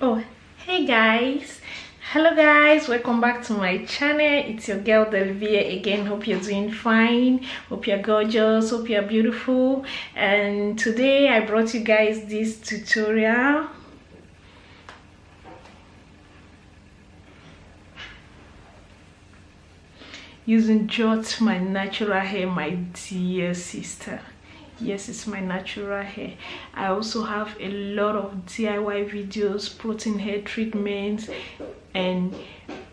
Oh, hey guys, hello guys, welcome back to my channel. It's your girl Delvia again. Hope you're doing fine, hope you're gorgeous, hope you're beautiful. And today I brought you guys this tutorial. Using just my natural hair, my dear sister. Yes, it's my natural hair. I also have a lot of DIY videos, protein hair treatments and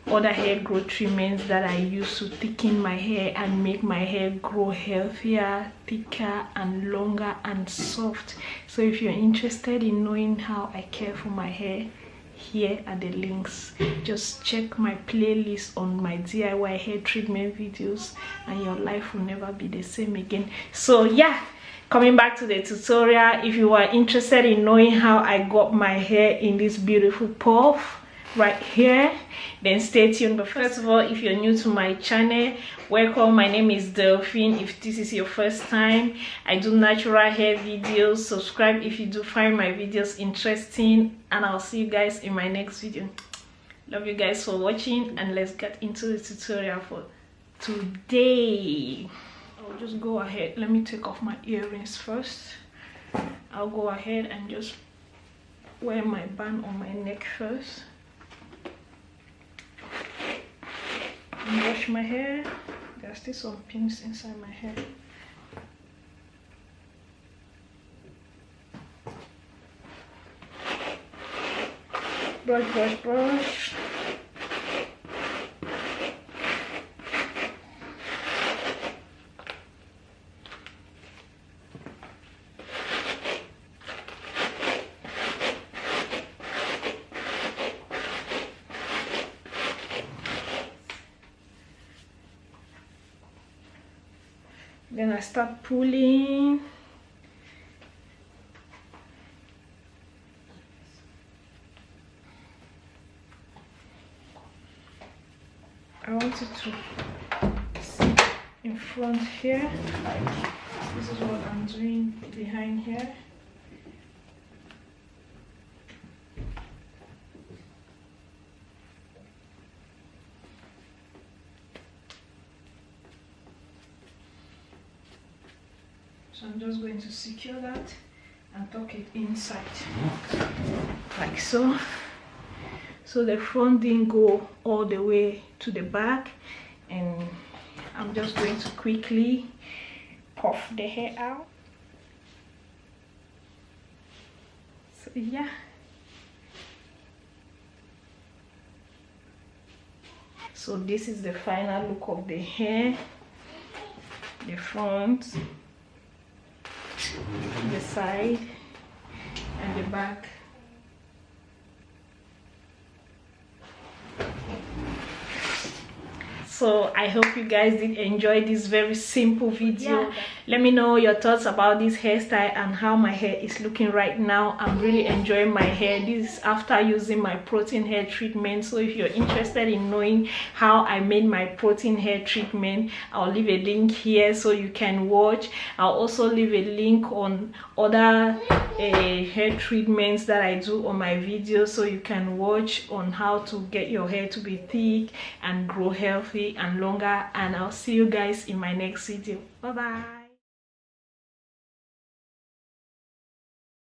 other hair growth treatments that I use to thicken my hair and make my hair grow healthier, thicker and longer and soft. So if you're interested in knowing how I care for my hair, here are the links. Just check my playlist on my DIY hair treatment videos and your life will never be the same again. So yeah, coming back to the tutorial, if you are interested in knowing how I got my hair in this beautiful puff right here, then stay tuned. But first of all, if you're new to my channel, welcome. My name is Delphine. If this is your first time, I do natural hair videos. Subscribe if you do find my videos interesting, and I'll see you guys in my next video. Love you guys for watching, and let's get into the tutorial for today. I'll just go ahead, let me take off my earrings first. I'll go ahead and just wear my band on my neck first and brush my hair. There's still some pins inside my hair. Brush, brush, brush. Then I start pulling. I want it to sit in front here. Like this is what I'm doing behind here. So I'm just going to secure that and tuck it inside like so. So the front didn't go all the way to the back, and I'm just going to quickly puff the hair out. So yeah. So this is the final look of the hair, the front, the side and the back. So I hope you guys did enjoy this very simple video. Yeah. Let me know your thoughts about this hairstyle and how my hair is looking right now. I'm really enjoying my hair. This is after using my protein hair treatment. So if you're interested in knowing how I made my protein hair treatment, I'll leave a link here so you can watch. I'll also leave a link on other hair treatments that I do on my videos so you can watch on how to get your hair to be thick and grow healthy and longer. And I'll see you guys in my next video. Bye bye.